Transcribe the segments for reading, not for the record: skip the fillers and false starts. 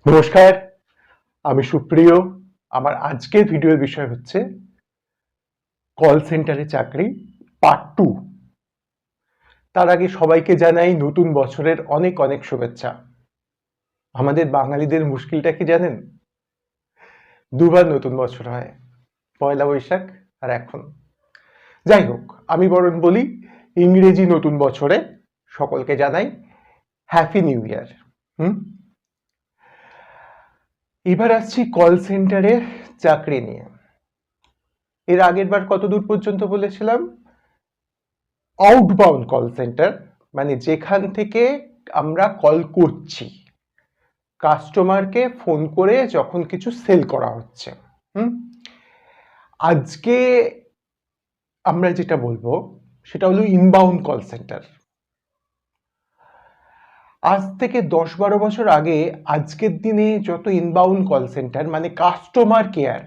নমস্কার, আমি সুপ্রিয়। আমার আজকের ভিডিওর বিষয় হচ্ছে কল সেন্টারে চাকরি পার্ট 2। তার আগে সবাইকে জানাই নতুন বছরের অনেক অনেক শুভেচ্ছা। আমাদের বাঙালিদের মুশকিলটা কি জানেন? দুবার নতুন বছর হয়, পয়লা বৈশাখ আর এখন। যাই হোক, আমি বরং বলি ইংরেজি নতুন বছরে সকলকে জানাই হ্যাপি নিউ ইয়ার। এবার আসছি কল সেন্টারের চাকরি নিয়ে। এর আগের বার কত দূর পর্যন্ত বলেছিলাম? আউটবাউন্ড কল সেন্টার, মানে যেখান থেকে আমরা কল করছি, কাস্টমারকে ফোন করে যখন কিছু সেল করা হচ্ছে। আজকে আমরা যেটা বলবো সেটা হলো ইনবাউন্ড কল সেন্টার। আজ থেকে 10-12 বছর আগে আজকের দিনে যত ইনবাউন্ড কল সেন্টার, মানে কাস্টমার কেয়ার,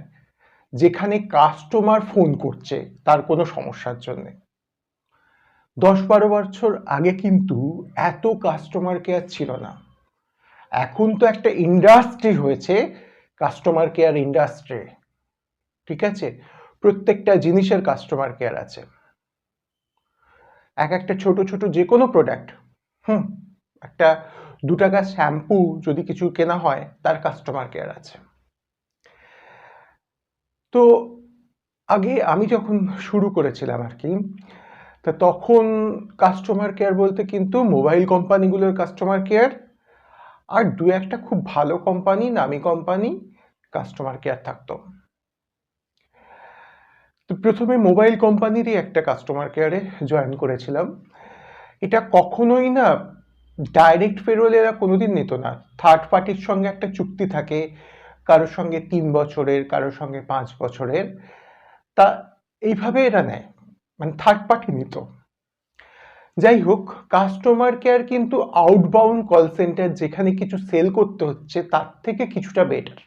যেখানে কাস্টমার ফোন করছে তার কোনো সমস্যার জন্য, 10-12 বছর আগে কিন্তু এত কাস্টমার কেয়ার ছিল না। এখন তো একটা ইন্ডাস্ট্রি হয়েছে, কাস্টমার কেয়ার ইন্ডাস্ট্রি। ঠিক আছে, প্রত্যেকটা জিনিসের কাস্টমার কেয়ার আছে। একটা ছোট ছোট যে কোনো প্রোডাক্ট, একটা 2 টাকা শ্যাম্পু যদি কিছু কেনা হয়, তার কাস্টমার কেয়ার আছে। তো আগে আমি যখন শুরু করেছিলাম আর কি, তা তখন কাস্টমার কেয়ার বলতে কিন্তু মোবাইল কোম্পানিগুলোর কাস্টমার কেয়ার আর 2-1টা খুব ভালো কোম্পানি, নামি কোম্পানি কাস্টমার কেয়ার থাকতো। তো প্রথমে মোবাইল কোম্পানিরই একটা কাস্টমার কেয়ারে জয়েন করেছিলাম। এটা কখনোই না ডাইরেক্ট পেরোল এরা কোনোদিন নিত না, থার্ড পার্টির সঙ্গে একটা চুক্তি থাকে, কারোর সঙ্গে 3 বছরের, কারোর সঙ্গে 5 বছরের, তা এইভাবে এরা নেয়, মানে থার্ড পার্টি নিত। যাই হোক, কাস্টমার কেয়ার কিন্তু আউটবাউন্ড কল সেন্টার যেখানে কিছু সেল করতে হচ্ছে তার থেকে কিছুটা বেটার।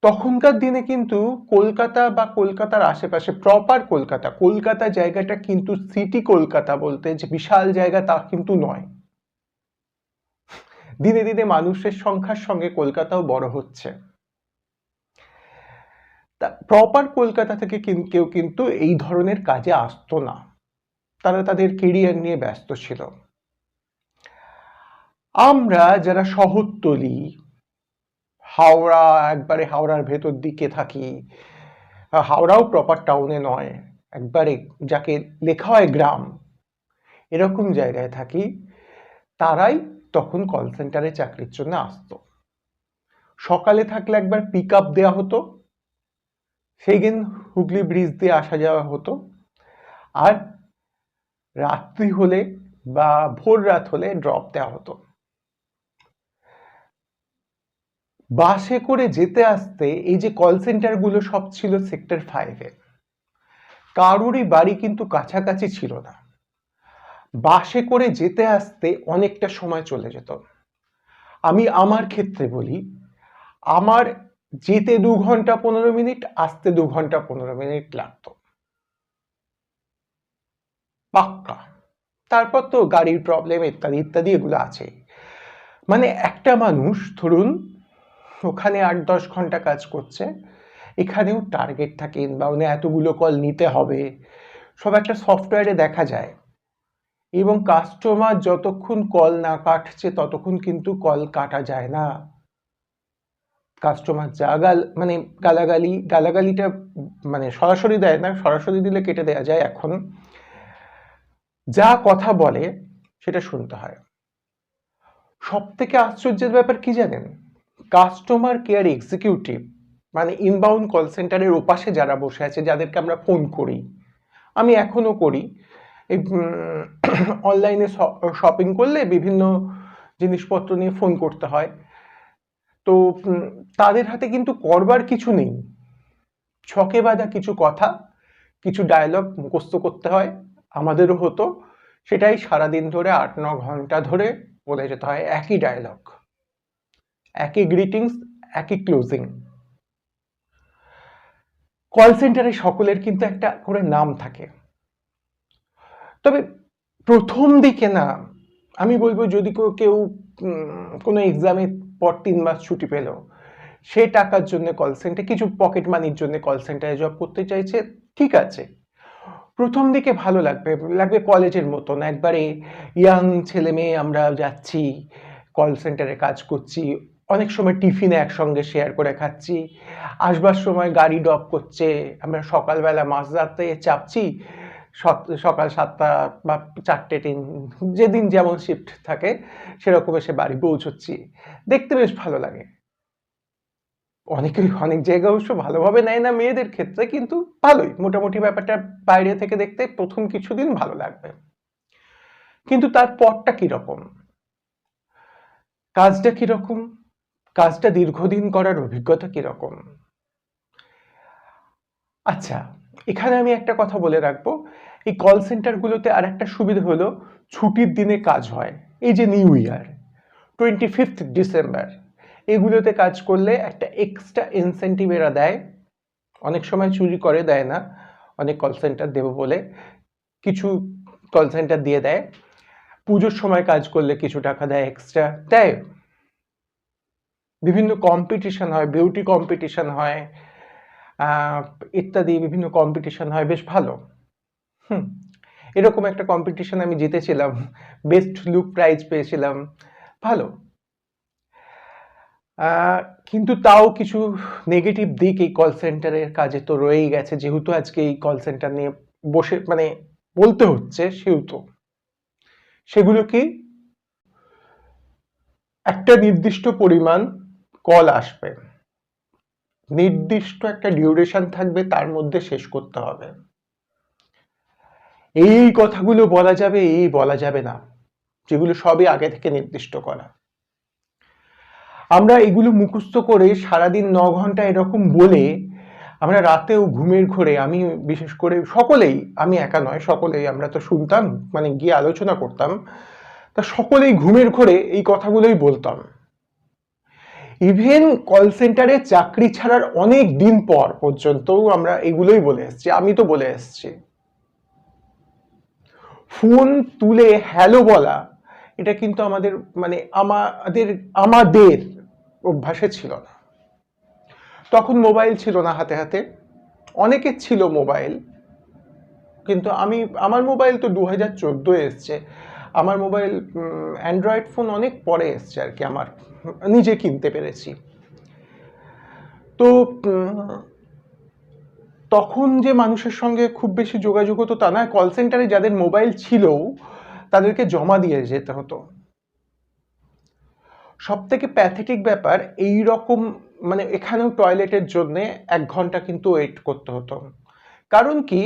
তখনকার দিনে কিন্তু কলকাতা বা কলকাতার আশেপাশে, প্রপার কলকাতা জায়গাটা কিন্তু সিটি কলকাতা বলতে যে বিশাল জায়গা তা কিন্তু নয়। দিনে দিনে মানুষের সংখ্যার সঙ্গে কলকাতাও বড় হচ্ছে। তা প্রপার কলকাতা থেকে কেউ কিন্তু এই ধরনের কাজে আসতো না, তারা তাদের কেরিয়ার নিয়ে ব্যস্ত ছিল। আমরা যারা শহরতলি, হাওড়া, একবারে হাওড়ার ভেতর দিকে থাকি, হাওড়াও প্রপার টাউনে নয়, একবারে যাকে লেখা হয় গ্রাম, এরকম জায়গায় থাকি, তারাই তখন কল সেন্টারে চাকরির জন্য আসতো। সকালে থাকলে একবার পিক আপ দেওয়া হতো, সেই দিন হুগলি ব্রিজ দিয়ে আসা যাওয়া হতো, আর রাত্রি হলে বা ভোর রাত হলে ড্রপ দেওয়া হতো। বাসে করে যেতে আসতে এই যে কল সেন্টারগুলো সব ছিল সেক্টর 5-এ, কারোরই বাড়ি কিন্তু কাছাকাছি ছিল না। বাসে করে যেতে আসতে অনেকটা সময় চলে যেত। আমি আমার ক্ষেত্রে বলি, আমার যেতে 2 ঘন্টা 15 মিনিট, আসতে 2 ঘন্টা 15 মিনিট লাগতো পাক্কা। তারপর তো গাড়ির প্রবলেম ইত্যাদি ইত্যাদি এগুলো আছে। মানে একটা মানুষ ধরুন ওখানে 8-10 ঘন্টা কাজ করছে, এখানেও টার্গেট থাকে ইনবাউন্ডে এতগুলো কল নিতে হবে, সব একটা সফটওয়্যারে দেখা যায়। এবং কাস্টমার যতক্ষণ কল না কাটছে ততক্ষণ কিন্তু কল কাটা যায় না। কাস্টমার যা মানে গালাগালিটা মানে সরাসরি দেয় না, সরাসরি দিলে কেটে দেওয়া যায়, এখন যা কথা বলে সেটা শুনতে হয়। সব থেকে আশ্চর্যের ব্যাপার কি জানেন? কাস্টমার কেয়ার এক্সিকিউটিভ, মানে ইনবাউন্ড কল সেন্টারের ওপাশে যারা বসে আছে, যাদেরকে আমরা ফোন করি, আমি এখনো করি, এই অনলাইনে শপিং করলে বিভিন্ন জিনিসপত্র নিয়ে ফোন করতে হয়, তো তাদের হাতে কিন্তু করবার কিছু নেই, ছকে বাঁধা কিছু কথা, কিছু ডায়লগ মুখস্থ করতে হয়। আমাদেরও হতো, সেটাই সারাদিন ধরে 8-9 ঘন্টা ধরে বলে যেতে হয়, একই ডায়লগ, একই গ্রিটিংস, একই ক্লোজিং। কল সেন্টারে সকলের কিন্তু একটা করে নাম থাকে, তবে প্রথম দিকে না, আমি বলবো যদি কেউ কোনো এক্সামের পর 3 মাস ছুটি পেল, সে টাকার জন্য কল সেন্টার, কিছু পকেট মানির জন্য কল সেন্টারে জব করতে চাইছে, ঠিক আছে। প্রথম দিকে ভালো লাগবে, লাগবে কলেজের মতন একবারে ইয়াং ছেলে মেয়ে, আমরা যাচ্ছি কল সেন্টারে কাজ করছি, অনেক সময় টিফিনে একসঙ্গে শেয়ার করে খাচ্ছি, আসবার সময় গাড়ি ড্রপ করছে, আমরা সকালবেলা মাঝরাতে চাপছি, সকাল 7টা বা 4টে ট্রেন, যেদিন যেমন শিফট থাকে সেরকম এসে বাড়ি পৌঁছচ্ছি, দেখতে বেশ ভালো লাগে। অনেক জায়গায় অবশ্য ভালোভাবে নেয় না মেয়েদের ক্ষেত্রে, কিন্তু ভালোই, মোটামুটি ব্যাপারটা বাইরে থেকে দেখতে প্রথম কিছুদিন ভালো লাগবে। কিন্তু তার পরটা কিরকম, কাজটা কিরকম, কাজটা দীর্ঘদিন করার অভিজ্ঞতা কিরকম। আচ্ছা, এখানে আমি একটা কথা বলে রাখবো, এই কল সেন্টারগুলোতে আর একটা সুবিধা হলো ছুটির দিনে কাজ হয়। এই যে নিউ ইয়ার, 25 ডিসেম্বর, এগুলোতে কাজ করলে একটা এক্সট্রা ইনসেন্টিভ এরা দেয়। অনেক সময় চুরি করে দেয় না, অনেক কল সেন্টার দেবো বলে কিছু কল সেন্টার দিয়ে দেয়। পুজোর সময় কাজ করলে কিছু টাকা দেয়, এক্সট্রা দেয়। বিভিন্ন কম্পিটিশন হয়, বিউটি কম্পিটিশন হয়, ইত্যাদি বিভিন্ন কম্পিটিশন হয়, বেশ ভালো। এরকম একটা কম্পিটিশন আমি জিতেছিলাম, বেস্ট লুক প্রাইজ পেয়েছিলাম, ভালো। কিন্তু তাও কিছু নেগেটিভ দিক এই কল সেন্টারের কাজে তো রয়েই গেছে, যেহেতু আজকে এই কল সেন্টার নিয়ে বসে মানে বলতে হচ্ছে, সেহেতু সেগুলো কি, একটা নির্দিষ্ট পরিমাণ কল আসবে, নির্দিষ্ট একটা ডিউরেশন থাকবে, তার মধ্যে শেষ করতে হবে। এই কথাগুলো বলা যাবে, এই বলা যাবে না, যেগুলো সবই আগে থেকে নির্দিষ্ট করা। আমরা এগুলো মুখস্থ করে সারাদিন 9 ঘন্টা এরকম বলে আমরা রাতেও ঘুমের ঘোরে, আমি বিশেষ করে সকলেই, আমি একা নয়, সকলেই আমরা তো শুনতাম, মানে গিয়ে আলোচনা করতাম, তা সকলেই ঘুমের ঘোরে এই কথাগুলোই বলতাম। ইভেন কল সেন্টারে চাকরি ছাড়ার অনেক দিন পর পর্যন্তও আমরা এগুলোই বলে এসেছি, আমি তো বলে এসেছি। ফোন তুলে হ্যালো বলা, এটা কিন্তু আমাদের মানে আমাদের অভ্যাসে ছিল না। তখন মোবাইল ছিল না হাতে হাতে, অনেকের ছিল মোবাইল, কিন্তু আমার মোবাইল তো 2014 এসছে, আমার মোবাইল অ্যান্ড্রয়েড ফোন অনেক পরে এসছে আর কি, আমার নিজে কিনতে পেরেছি। তো তখন যে মানুষের সঙ্গে খুব বেশি যোগাযোগ হতো তা না, কল সেন্টারে যাদের মোবাইল ছিল তাদেরকে জমা দিয়ে যেতে হতো। সব থেকে প্যাথেটিক ব্যাপার, এই রকম মানে এখানেও টয়লেটের জন্য 1 ঘন্টা কিন্তু ওয়েট করতে হতো। কারণ কি,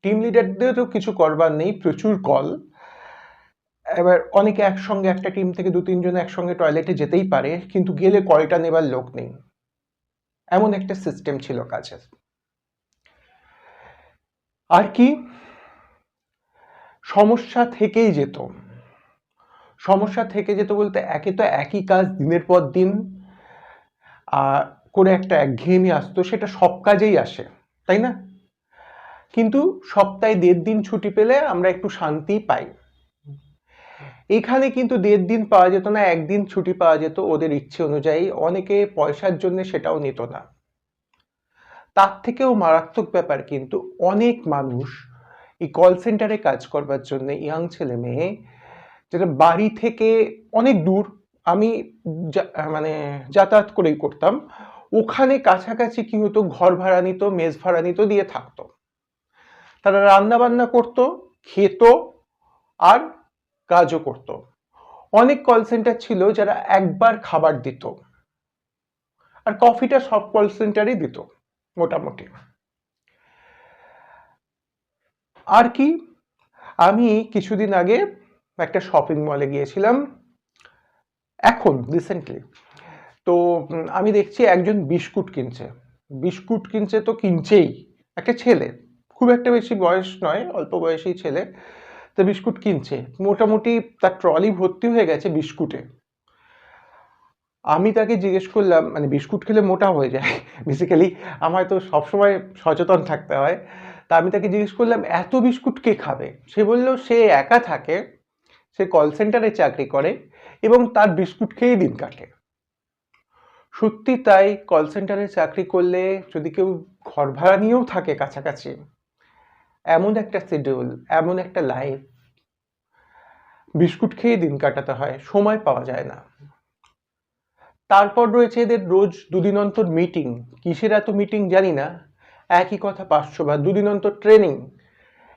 টিম লিডারদেরও কিছু করবার নেই, প্রচুর কল, এবার অনেকে একসঙ্গে একটা টিম থেকে 2-3 জন একসঙ্গে টয়লেটে যেতেই পারে, কিন্তু গেলে কলটা নেবার লোক নেই, এমন একটা সিস্টেম ছিল কাজের। আর কি সমস্যা থেকেই যেত, সমস্যা থেকে যেত বলতে, একে তো একই কাজ দিনের পর দিন করে একটা একঘেয়েমি আসতো, সেটা সব কাজেই আসে, তাই না? কিন্তু সপ্তাহে 1.5 দিন ছুটি পেলে আমরা একটু শান্তি পাই। এখানে কিন্তু 1.5 দিন পাওয়া যেত না, 1 দিন ছুটি পাওয়া যেত ওদের ইচ্ছে অনুযায়ী, অনেকে পয়সার জন্য সেটাও নিত না। তার থেকেও মারাত্মক ব্যাপার, কিন্তু অনেক মানুষ এই কল সেন্টারে কাজ করবার জন্য, ইয়াং ছেলে মেয়ে, যেটা বাড়ি থেকে অনেক দূর, আমি মানে যাতায়াত করেই করতাম, ওখানে কাছাকাছি কি হতো, ঘর ভাড়া নিত, মেস ভাড়া নিত, দিয়ে থাকতো, তারা রান্না বান্না করতো, খেত আর কাজও করত। অনেক কল সেন্টার ছিল যারা একবার খাবার দিত, আর কফিটা সব কল সেন্টারই দিত মোটামুটি। আর কি, আমি কিছুদিন আগে একটা শপিং মলে গিয়েছিলাম, এখন রিসেন্টলি, তো আমি দেখছি একজন বিস্কুট কিনছে, তো কিনছেই, একটা ছেলে, খুব একটা বেশি বয়স নয়, অল্প বয়সী ছেলে, তো বিস্কুট কিনছে, মোটামুটি তার ট্রলি ভর্তি হয়ে গেছে বিস্কুটে। আমি তাকে জিজ্ঞেস করলাম, মানে বিস্কুট খেলে মোটা হয়ে যায় বেসিক্যালি, আমার তো সবসময় সচেতন থাকতে হয়, তা আমি তাকে জিজ্ঞেস করলাম এত বিস্কুট কে খাবে। সে বলল সে একা থাকে, সে কল সেন্টারে চাকরি করে, এবং তার বিস্কুট খেয়েই দিন কাটে। সত্যি তাই, কল সেন্টারে চাকরি করলে যদি কেউ ঘর ভাড়া নিয়েও থাকে কাছাকাছি, এমন একটা শিডিউল, এমন একটা লাইফ, বিস্কুট খেয়ে দিন কাটাতে হয়, সময় পাওয়া যায় না। তারপর রয়েছে এদের রোজ দুদিন অন্তর মিটিং। কিসের এত মিটিং জানি না, একই কথা 500 বার। দুদিন অন্তর ট্রেনিং,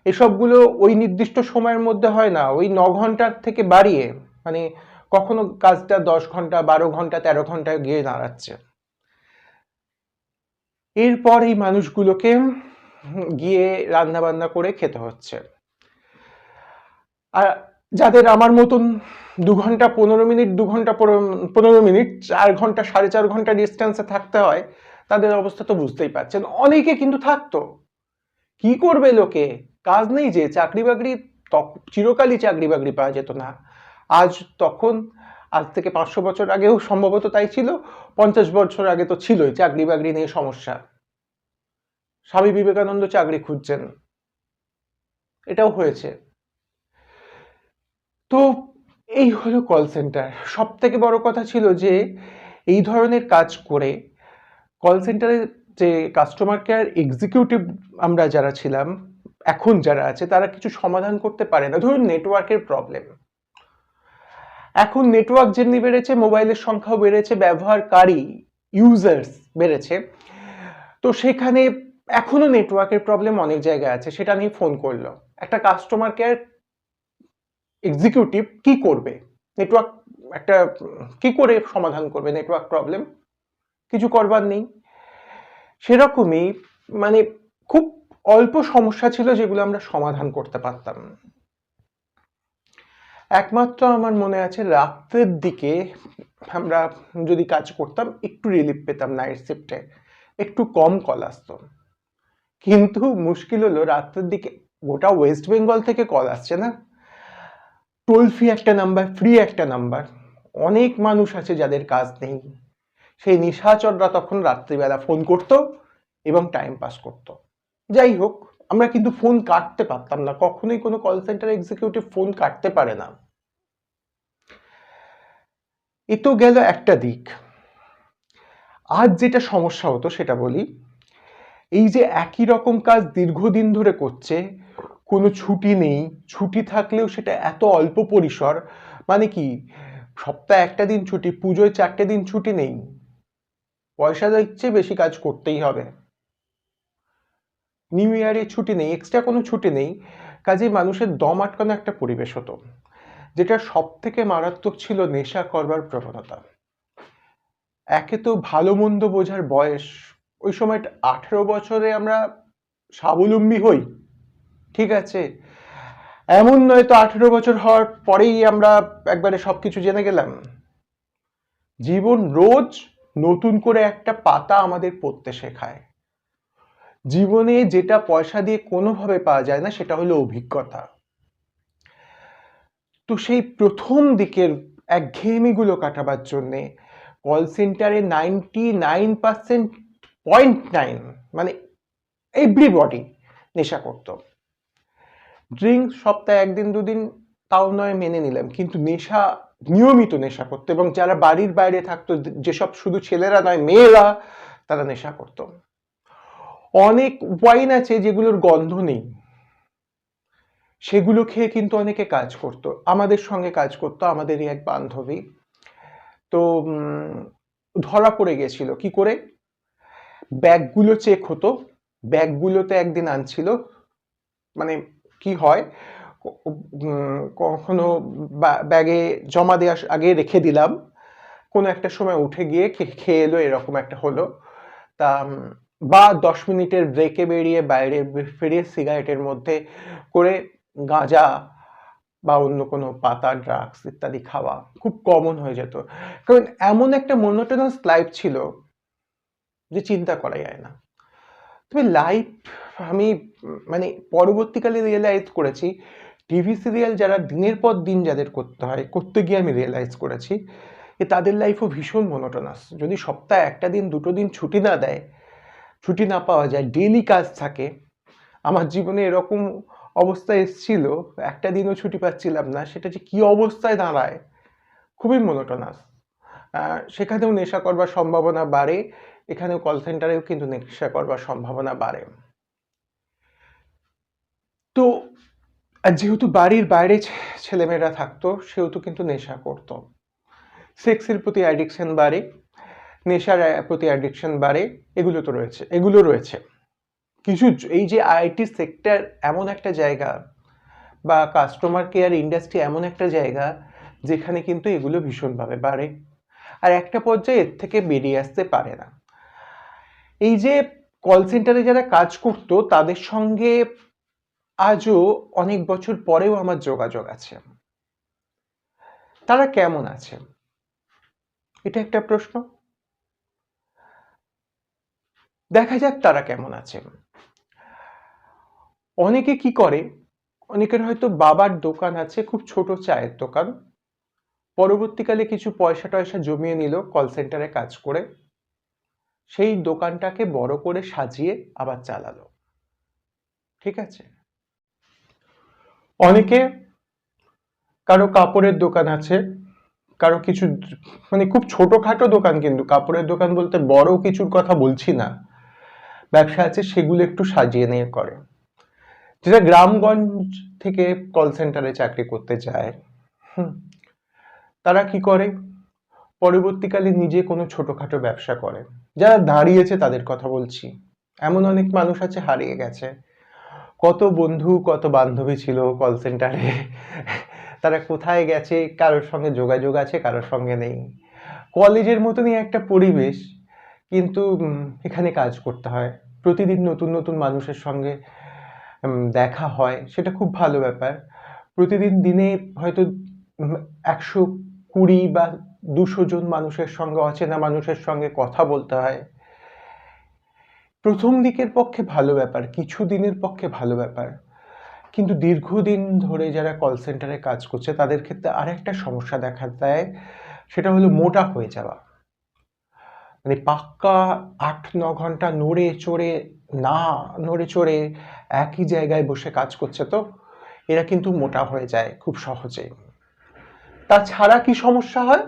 এসবগুলো ওই নির্দিষ্ট সময়ের মধ্যে হয় না, ওই 9 ঘন্টার থেকে বাড়িয়ে, মানে কখনো কাজটা 10 ঘন্টা, 12 ঘন্টা, 13 ঘন্টায় গিয়ে দাঁড়াচ্ছে। এরপর এই মানুষগুলোকে গিয়ে রান্না বান্না করে খেতে হচ্ছে। আর যাদের আমার মতন 2 ঘন্টা 15 মিনিট, 2 ঘন্টা 15 মিনিট, 4 ঘন্টা 4.5 ঘন্টা ডিস্টেন্সে থাকতে হয়, তাদের অবস্থা তো বুঝতেই পারছেন। অনেকে কিন্তু থাকতো, কি করবে লোকে, কাজ নেই যে, চাকরি বাকরি চিরকালই চাকরি বাকরি পাওয়া যেত না। আজ থেকে 500 বছর আগেও সম্ভবত তাই ছিল, 50 বছর আগে তো ছিলই চাকরি বাকরি নিয়ে সমস্যা। স্বামী বিবেকানন্দ চাকরি খুঁজছেন, এটাও হয়েছে। তো এই হলো কল সেন্টার। সব থেকে বড় কথা ছিল যে এই ধরনের কাজ করে কল সেন্টারে যে কাস্টমার কেয়ার এক্সিকিউটিভ আমরা যারা ছিলাম, এখন যারা আছে, তারা কিছু সমাধান করতে পারে না। ধরুন নেটওয়ার্কের প্রবলেম, এখন নেটওয়ার্ক যেমনি বেড়েছে, মোবাইলের সংখ্যাও বেড়েছে, ব্যবহারকারী ইউজার্স বেড়েছে, তো সেখানে এখনো নেটওয়ার্কের প্রবলেম অনেক জায়গায় আছে। সেটা নিয়ে ফোন করলো একটা কাস্টমার কেয়ার এক্সিকিউটিভ, কি করবে? নেটওয়ার্ক একটা কি করে সমাধান করবে নেটওয়ার্ক প্রবলেম? কিছু করবার নেই। সেরকমই মানে খুব অল্প সমস্যা ছিল যেগুলো আমরা সমাধান করতে পারতাম। একমাত্র আমার মনে আছে রাতের দিকে আমরা যদি কাজ করতাম একটু রিলিফ পেতাম, নাইট শিফটে একটু কম কল আসতো। কিন্তু মুশকিল হলো রাতের দিকে গোটা ওয়েস্ট বেঙ্গল থেকে কল আসছে না, টোল ফ্রি একটা নাম্বার, ফ্রি একটা নাম্বার, অনেক মানুষ আছে যাদের কাজ নেই, সেই নিশাচররা তখন রাত্রিবেলা ফোন করত এবং টাইম পাস করত। যাই হোক, আমরা কিন্তু ফোন কাটতে পারতাম না, কখনোই কোনো কল সেন্টার এক্সিকিউটিভ ফোন কাটতে পারে না। এ তো গেল একটা দিক। আজ যেটা সমস্যা হতো সেটা বলি, এই যে একই রকম কাজ দীর্ঘদিন ধরে করছে, কোনো ছুটি নেই, ছুটি থাকলেও সেটা এত অল্প পরিসর, মানে কি সপ্তাহে একটা দিন ছুটি, পুজোয় 4টে দিন ছুটি নেই, পয়সা দিচ্ছে বেশি কাজ করতেই হবে, নিউ ইয়ারে ছুটি নেই, এক্সট্রা কোনো ছুটি নেই, কাজে মানুষের দম আটকানো একটা পরিবেশ হতো। যেটা সব থেকে মারাত্মক ছিল নেশা করবার প্রবণতা। একে তো ভালো মন্দ বোঝার বয়স, ওই সময় 18 বছরে আমরা স্বাবলম্বী হই, ঠিক আছে, এমন নয় তো 18 বছর হওয়ার পরেই আমরা একবারে সবকিছু জেনে গেলাম। জীবন রোজ নতুন করে একটা পাতা আমাদের পড়তে শেখায়। জীবনে যেটা পয়সা দিয়ে কোনোভাবে পাওয়া যায় না সেটা হলো অভিজ্ঞতা। তো সেই প্রথম দিকের একঘেয়েমিগুলো কাটাবার জন্যে কল সেন্টারে 99.9 মানে এভরিবডি নেশা করত। ড্রিঙ্কস সপ্তাহে একদিন দুদিন তাও নয় মেনে নিলাম, কিন্তু নেশা, নিয়মিত নেশা করতো, এবং যারা বাড়ির বাইরে থাকতো, যেসব শুধু ছেলেরা নয় মেয়েরা, তারা নেশা করত। অনেক ওয়াইন আছে যেগুলোর গন্ধ নেই, সেগুলো খেয়ে কিন্তু অনেকে কাজ করতো। আমাদের সঙ্গে কাজ করতো আমাদেরই এক বান্ধবী, তো ধরা পড়ে গেছিল। কি করে? ব্যাগগুলো চেক হতো, ব্যাগগুলোতে একদিন আনছিল, মানে কি হয়, কখনো ব্যাগে জমা দেওয়ার আগে রেখে দিলাম, কোনো একটা সময় উঠে গিয়ে খেয়ে এলো, এরকম একটা হলো। তা বা 10 মিনিটের ব্রেকে বেরিয়ে বাইরে ফিরিয়ে সিগারেটের মধ্যে করে গাঁজা বা অন্য কোনো পাতা, ড্রাগস ইত্যাদি খাওয়া খুব কমন হয়ে যেত। কারণ এমন একটা মনোটোনাস লাইফ ছিল যে চিন্তা করা যায় না। তবে লাইফ আমি মানে পরবর্তীকালে রিয়েলাইজ করেছি, টিভি সিরিয়াল যারা দিনের পর দিন যাদের করতে গিয়ে আমি রিয়েলাইজ করেছি যে তাদের লাইফও ভীষণ মনোটোনাস। যদি সপ্তাহে একটা দিন দুটো দিন ছুটি না দেয়, ছুটি না পাওয়া যায়, ডেইলি কাজ থাকে। আমার জীবনে এরকম অবস্থা এসেছিল, একটা দিনও ছুটি পাচ্ছিলাম না, সেটা যে কি অবস্থায় দাঁড়ায় খুবই মোনোটোনাস। সেখানেও নেশা করবার সম্ভাবনা বাড়ে, এখানেও কল সেন্টারেও কিন্তু নেশা করবার সম্ভাবনা বাড়ে। তো যেহেতু বাড়ির বাইরে ছেলেমেয়েরা থাকতো, সেহেতু কিন্তু নেশা করতো। সেক্সের প্রতি অ্যাডিকশন বাড়ে, নেশার প্রতি অ্যাডিকশন বাড়ে, এগুলো রয়েছে। কিছু এই যে আইটি সেক্টর এমন একটা জায়গা, বা কাস্টমার কেয়ার ইন্ডাস্ট্রি এমন একটা জায়গা যেখানে কিন্তু এগুলো ভীষণভাবে বাড়ে, আর একটা পর্যায়ে এর থেকে বেরিয়ে আসতে পারে না। এই যে কল সেন্টারে যারা কাজ করতো তাদের সঙ্গে আজও অনেক বছর পরেও আমার যোগাযোগ আছে। তারা কেমন আছে, এটা একটা প্রশ্ন। দেখা যাক তারা কেমন আছে। অনেকে কি করে, অনেকের হয়তো বাবার দোকান আছে, খুব ছোট চায়ের দোকান, পরবর্তীকালে কিছু পয়সা টয়সা জমিয়ে নিল কল সেন্টারে কাজ করে, সেই দোকানটাকে বড় করে সাজিয়ে আবার চালালো। ঠিক আছে। অনেকে, কারো কাপড়ের দোকান আছে, কারো কিছু মানে খুব ছোটখাটো দোকান, কিন্তু কাপড়ের দোকান বলতে বড় কিছুর কথা বলছি না, ব্যবসা আছে, সেগুলো একটু সাজিয়ে নিয়ে করে। যেটা গ্রামগঞ্জ থেকে কল সেন্টারে চাকরি করতে যায়, তারা কি করে, পরবর্তীকালে নিজে কোনো ছোটখাটো ব্যবসা করে। যারা দাঁড়িয়েছে তাদের কথা বলছি, এমন অনেক মানুষ আছে হারিয়ে গেছে। কত বন্ধু কত বান্ধবী ছিল কল সেন্টারে, তারা কোথায় গেছে, কারোর সঙ্গে যোগাযোগ আছে, কারোর সঙ্গে নেই। কলেজের মতনই একটা পরিবেশ, কিন্তু এখানে কাজ করতে হয়, প্রতিদিন নতুন নতুন মানুষের সঙ্গে দেখা হয়, সেটা খুব ভালো ব্যাপার। প্রতিদিন দিনে হয়তো 120 বা 200 জন মানুষের সঙ্গে, অচেনা মানুষের সঙ্গে কথা বলতে হয়। প্রথম দিকের পক্ষে ভালো ব্যাপার, কিছু দিনের পক্ষে ভালো ব্যাপার, কিন্তু দীর্ঘদিন ধরে যারা কল সেন্টারে কাজ করছে তাদের ক্ষেত্রে আরেকটা সমস্যা দেখা দেয়, সেটা হলো মোটা হয়ে যাওয়া। মানে পাক্কা 8-9 ঘন্টা নড়ে চড়ে একই জায়গায় বসে কাজ করছে, তো এরা কিন্তু মোটা হয়ে যায় খুব সহজে। তাছাড়া কি সমস্যা হয়,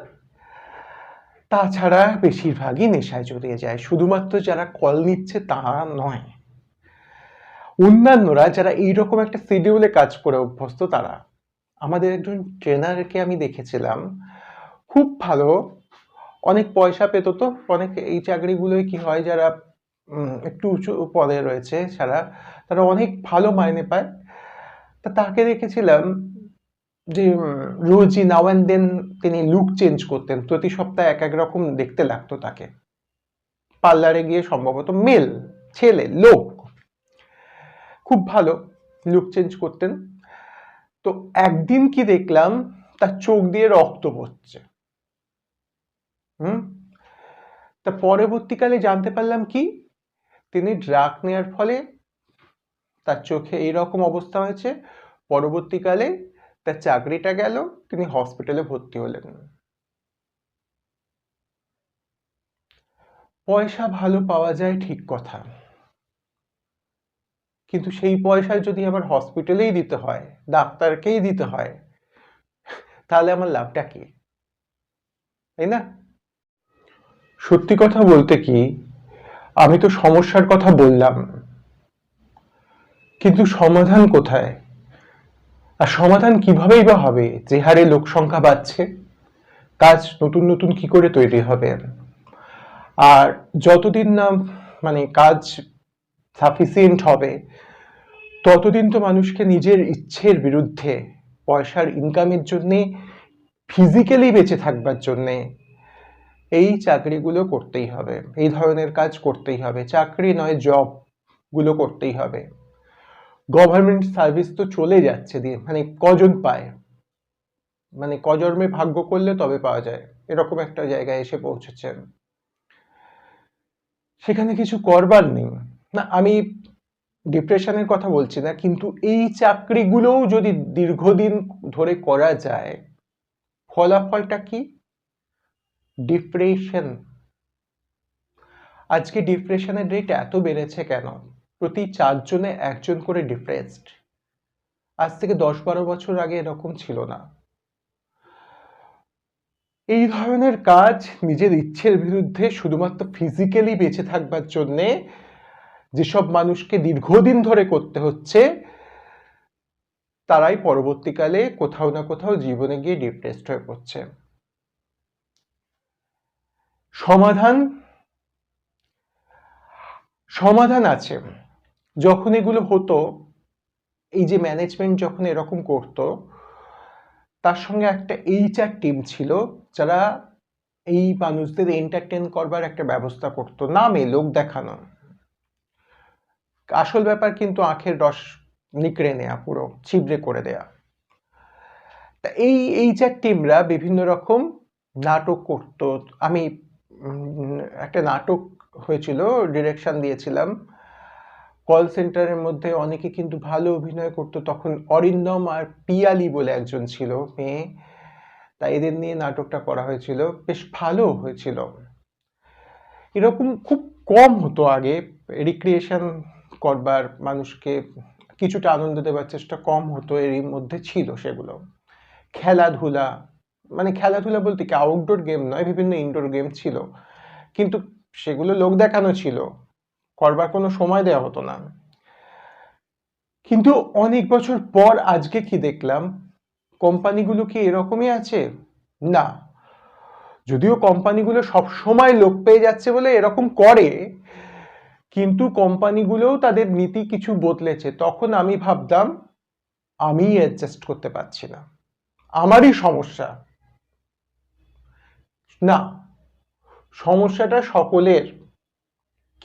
তাছাড়া বেশিরভাগই নেশায় জড়িয়ে যায়। শুধুমাত্র যারা কল নিচ্ছে তা নয়, অন্যান্যরা যারা এইরকম একটা শিডিউলে কাজ করে অভ্যস্ত, তারা। আমাদের একজন ট্রেনারকে আমি দেখেছিলাম, খুব ভালো, অনেক পয়সা পেত। তো অনেক এই চাকরিগুলোই কি হয়, যারা একটু উঁচু পদে রয়েছে তারা অনেক ভালো মাইনে পায়। তাকে দেখেছিলাম যে রোজই নাও অ্যান্ড দেন তিনি লুক চেঞ্জ করতেন, প্রতি সপ্তাহে এক এক রকম দেখতে লাগতো তাকে। পার্লারে গিয়ে, সম্ভবত মেল ছেলে লোক, খুব ভালো লুক চেঞ্জ করতেন। তো একদিন কি দেখলাম, তার চোখ দিয়ে রক্ত পড়ছে। তা পরবর্তীকালে জানতে পারলাম কি, তিনি ড্রাগ নেওয়ার ফলে তার চোখে এইরকম অবস্থা হয়েছে। পরবর্তীকালে তার চাকরিটা গেল, তিনি হসপিটালে ভর্তি হলেন। পয়সা ভালো পাওয়া যায় ঠিক কথা, কিন্তু সেই পয়সা যদি আমার হসপিটালেই দিতে হয়, ডাক্তারকেই দিতে হয়, তাহলে আমার লাভটা কি, তাই না? সত্যি কথা বলতে কি, আমি তো সমস্যার কথা বললাম, কিন্তু সমাধান কোথায়? আর সমাধান কিভাবেই বা হবে, যে হারে লোক সংখ্যা বাড়ছে, কাজ নতুন নতুন কি করে তৈরি হবে? আর যতদিন না মানে কাজ সাফিসিয়েন্ট হবে, ততদিন তো মানুষকে নিজের ইচ্ছের বিরুদ্ধে, পয়সার ইনকামের জন্যে, ফিজিক্যালি বেঁচে থাকবার জন্যে এই চাকরিগুলো করতেই হবে, এই ধরনের কাজ করতেই হবে। চাকরি নয়, জব গুলো করতেই হবে। গভর্নমেন্ট সার্ভিস তো চলে যাচ্ছে দিয়ে, মানে কজন পায়, মানে কজন্মে ভাগ্য করলে তবে পাওয়া যায়, এরকম একটা জায়গায় এসে পৌঁছেছেন। সেখানে কিছু করবার নেই। না, আমি ডিপ্রেশনের কথা বলছি না, কিন্তু এই চাকরিগুলোও যদি দীর্ঘদিন ধরে করা যায়, ফলাফলটা কি? ডিপ্রেশন। আজকে ডিপ্রেশনের রেট এত বেড়েছে কেন? প্রতি 4 জনে 1 জন করে ডিপ্রেসড। আজ থেকে 10-12 বছর আগে এরকম ছিল না। এই ধরনের কাজ নিজের ইচ্ছের বিরুদ্ধে শুধুমাত্র ফিজিক্যালি বেঁচে থাকবার জন্যে যেসব মানুষকে দীর্ঘদিন ধরে করতে হচ্ছে, তারাই পরবর্তীকালে কোথাও না কোথাও জীবনে গিয়ে ডিপ্রেসড হয়ে পড়ছে। সমাধান আছে। যখন এগুলো হতো, এই যে ম্যানেজমেন্ট যখন এরকম করতো, তার সঙ্গে একটা HR টিম ছিল যারা এই মানুষদের এন্টারটেন করবার একটা ব্যবস্থা করতো, নামে লোক দেখানো। আসল ব্যাপার কিন্তু আখের রস নিকড়ে নেয়া, পুরো ছিবড়ে করে দেয়া। তা এই HR টিমরা বিভিন্ন রকম নাটক করতো। আমি একটা নাটক হয়েছিল, ডিরেকশন দিয়েছিলাম। কল সেন্টারের মধ্যে অনেকে কিন্তু ভালো অভিনয় করতো। তখন অরিন্দম আর পিয়ালি বলে একজন ছিল মেয়ে, তা এদের নিয়ে নাটকটা করা হয়েছিল, বেশ ভালো হয়েছিল। এরকম খুব কম হতো আগে, রিক্রিয়েশন করবার, মানুষকে কিছুটা আনন্দ দেবার চেষ্টা কম হতো, এরই মধ্যে ছিল সেগুলো। খেলাধুলা, মানে খেলাধুলা বলতে কি আউটডোর গেম নয়, বিভিন্ন ইনডোর গেম ছিল, কিন্তু সেগুলো লোক দেখানো ছিল, করবার কোনো সময় দেওয়া হতো না। কিন্তু অনেক বছর পর আজকে কি দেখলাম, কোম্পানিগুলো কি এরকমই আছে? না, যদিও কোম্পানিগুলো সবসময় লোক পেয়ে যাচ্ছে বলে এরকম করে, কিন্তু কোম্পানিগুলোও তাদের নীতি কিছু বদলেছে। তখন আমি ভাবতাম আমি অ্যাডজাস্ট করতে পারছি না, আমারই সমস্যা। না, সমস্যাটা সকলের।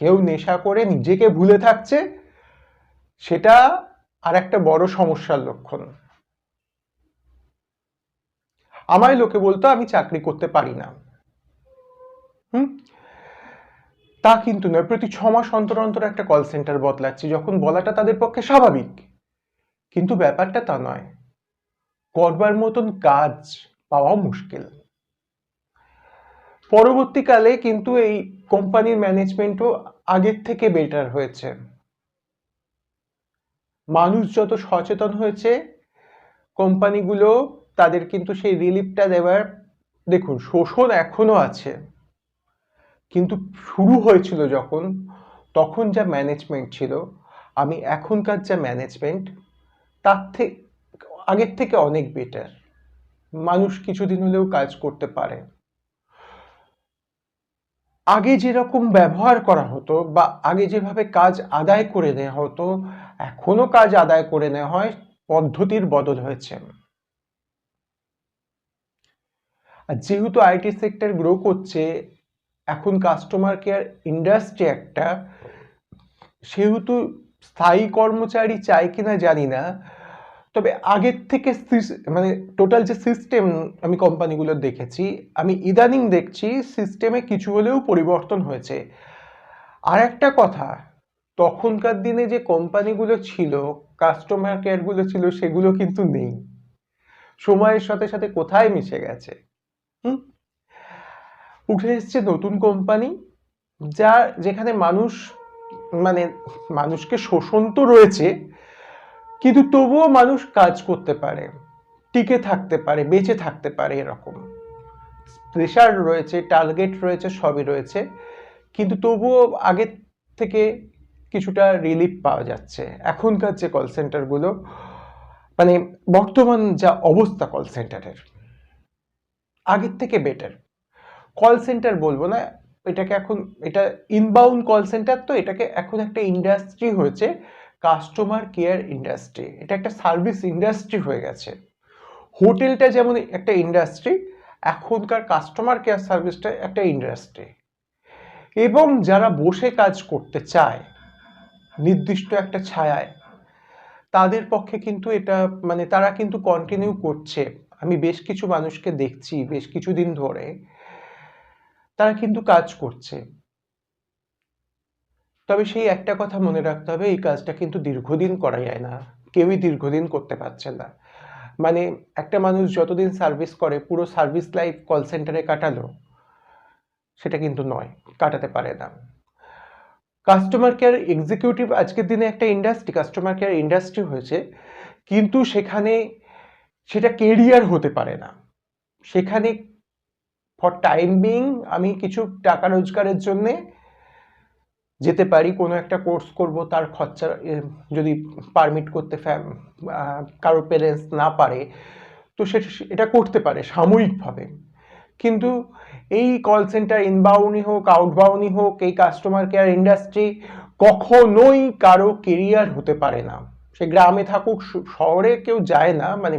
কেউ নেশা করে নিজেকে ভুলে থাকছে, সেটা আর একটা বড় সমস্যার লক্ষণ। আমায় লোকে বলতো আমি চাকরি করতে পারি না, তা কিন্তু নয়। প্রতি 6 মাস অন্তর অন্তর একটা কল সেন্টার বদলাচ্ছে, যখন বলাটা তাদের পক্ষে স্বাভাবিক, কিন্তু ব্যাপারটা তা নয়। করবার মতন কাজ পাওয়া মুশকিল। পরবর্তীকালে কিন্তু এই কোম্পানির ম্যানেজমেন্টও আগের থেকে বেটার হয়েছে। মানুষ যত সচেতন হয়েছে, কোম্পানিগুলো তাদের কিন্তু সেই রিলিফটা দেওয়ার, দেখুন শোষণ এখনো আছে, কিন্তু শুরু হয়েছিল যখন, তখন যা ম্যানেজমেন্ট ছিল, আমি এখনকার যা ম্যানেজমেন্ট, তার থেকে আগের থেকে অনেক বেটার। মানুষ কিছুদিন হলেও কাজ করতে পারে। আগে যেরকম ব্যবহার করা হতো বা আগে যেভাবে কাজ আদায় করে নেওয়া হতো, এখনো কাজ আদায় করে নেওয়া হয়, পদ্ধতির বদল হয়েছে। আর যেহেতু আইটি সেক্টর গ্রো করছে, এখন কাস্টমার কেয়ার ইন্ডাস্ট্রি একটা, সেহেতু স্থায়ী কর্মচারী চাই কিনা জানি না, তবে আগের থেকে মানে টোটাল যে সিস্টেম আমি কোম্পানিগুলো দেখেছি, আমি ইদানিং দেখছি সিস্টেমে কিছু হলেও পরিবর্তন হয়েছে। আর একটা কথা, তখনকার দিনে যে কোম্পানিগুলো ছিল, কাস্টমার কেয়ারগুলো ছিল, সেগুলো কিন্তু নেই, সময়ের সাথে সাথে কোথায় মিশে গেছে। উঠে এসছে নতুন কোম্পানি, যেখানে মানুষ, মানে মানুষকে শোষণ তো রয়েছে, কিন্তু তবুও মানুষ কাজ করতে পারে, টিকে থাকতে পারে, বেঁচে থাকতে পারে। এরকম প্রেশার রয়েছে, টার্গেট রয়েছে, সবই রয়েছে, কিন্তু তবুও আগের থেকে কিছুটা রিলিফ পাওয়া যাচ্ছে। এখনকার যে কল সেন্টারগুলো, মানে বর্তমান যা অবস্থা কল সেন্টারের, আগের থেকে বেটার। কল সেন্টার বলবো না এটাকে, এখন এটা ইনবাউন্ড কল সেন্টার, তো এটাকে এখন একটা ইন্ডাস্ট্রি হয়েছে, কাস্টমার কেয়ার ইন্ডাস্ট্রি। এটা একটা সার্ভিস ইন্ডাস্ট্রি হয়ে গেছে। হোটেলটা যেমন একটা ইন্ডাস্ট্রি, এখনকার কাস্টমার কেয়ার সার্ভিসটা একটা ইন্ডাস্ট্রি। এবং যারা বসে কাজ করতে চায় নির্দিষ্ট একটা ছায়ায়, তাদের পক্ষে কিন্তু এটা, মানে তারা কিন্তু কন্টিনিউ করছে। আমি বেশ কিছু মানুষকে দেখছি বেশ কিছুদিন ধরে, তারা কিন্তু কাজ করছে। তবে সেই একটা কথা মনে রাখতে হবে, এই কাজটা কিন্তু দীর্ঘদিন করা যায় না, কেউই দীর্ঘদিন করতে পারছে না। মানে একটা মানুষ যতদিন সার্ভিস করে, পুরো সার্ভিস লাইফ কল সেন্টারে কাটালো, সেটা কিন্তু নয়, কাটাতে পারে না। কাস্টমার কেয়ার এক্সিকিউটিভ আজকের দিনে একটা ইন্ডাস্ট্রি, কাস্টমার কেয়ার ইন্ডাস্ট্রি হয়েছে, কিন্তু সেখানে সেটা কেরিয়ার হতে পারে না। সেখানে ফর টাইম বিং আমি কিছু টাকা রোজগারের জন্যে যেতে পারি, কোনো একটা কোর্স করব, তার খরচা যদি পারমিট করতে কারো প্যারেন্টস না পারে, তো এটা করতে পারে সাময়িকভাবে। কিন্তু এই কল সেন্টার ইনবাউন্ডই হোক আউটবাউন্ডই হোক, এই কাস্টমার কেয়ার ইন্ডাস্ট্রি কখনোই কারো কেরিয়ার হতে পারে না। সে গ্রামে থাকুক, শহরে কেউ যায় না, মানে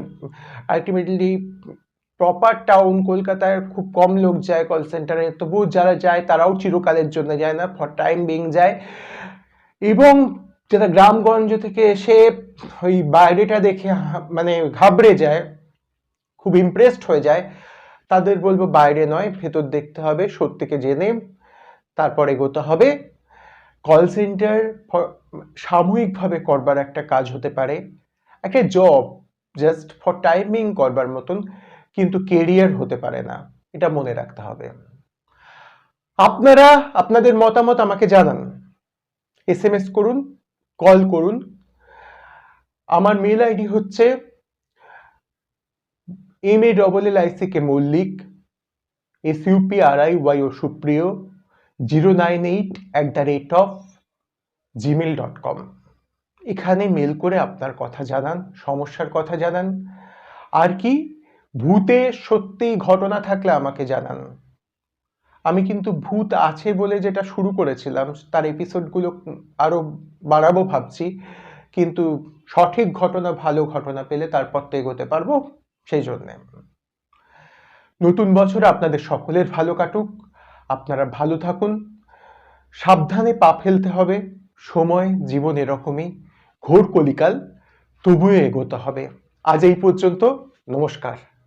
আলটিমেটলি প্রপার টাউন কলকাতায় খুব কম লোক যায় কল সেন্টারে, তবুও যারা যায় তারাও চিরকালের জন্য যায় না, ফর টাইম বিং যায়। এবং যারা গ্রামগঞ্জ থেকে এসে ওই বাইরেটা দেখে মানে ঘাবড়ে যায়, খুব ইমপ্রেসড হয়ে যায়, তাদের বলবো বাইরে নয়, ভেতর দেখতে হবে, সত্যিকে জেনে তারপর এগোতে হবে। কল সেন্টার সাময়িকভাবে করবার একটা কাজ হতে পারে, একটা জব জাস্ট ফর টাইমিং করবার মতন, কিন্তু কেরিয়ার হতে পারে না, এটা মনে রাখতে হবে। আপনারা আপনাদের মতামত আমাকে জানান, SMS করুন, কল করুন। আমার মেল আইডি হচ্ছে MALLICK মল্লিক SUPRIYO সুপ্রিয় 098@gmail.com। এখানে মেল করে আপনার কথা জানান, সমস্যার কথা জানান, আর কি ভূতের সত্যি ঘটনা থাকলে আমাকে জানান। আমি কিন্তু ভূত আছে বলে যেটা শুরু করেছিলাম তার এপিসোডগুলো আরো বাড়াবো ভাবছি, কিন্তু সঠিক ঘটনা, ভালো ঘটনা পেলে তারপর তো এগোতে পারবো। সেই জন্যে নতুন বছর আপনাদের সকলের ভালো কাটুক, আপনারা ভালো থাকুন, সাবধানে পা ফেলতে হবে, সময় জীবন এরকমই ঘোর কলিকাল, তবুও এগোতে হবে। আজ এই পর্যন্ত, নমস্কার।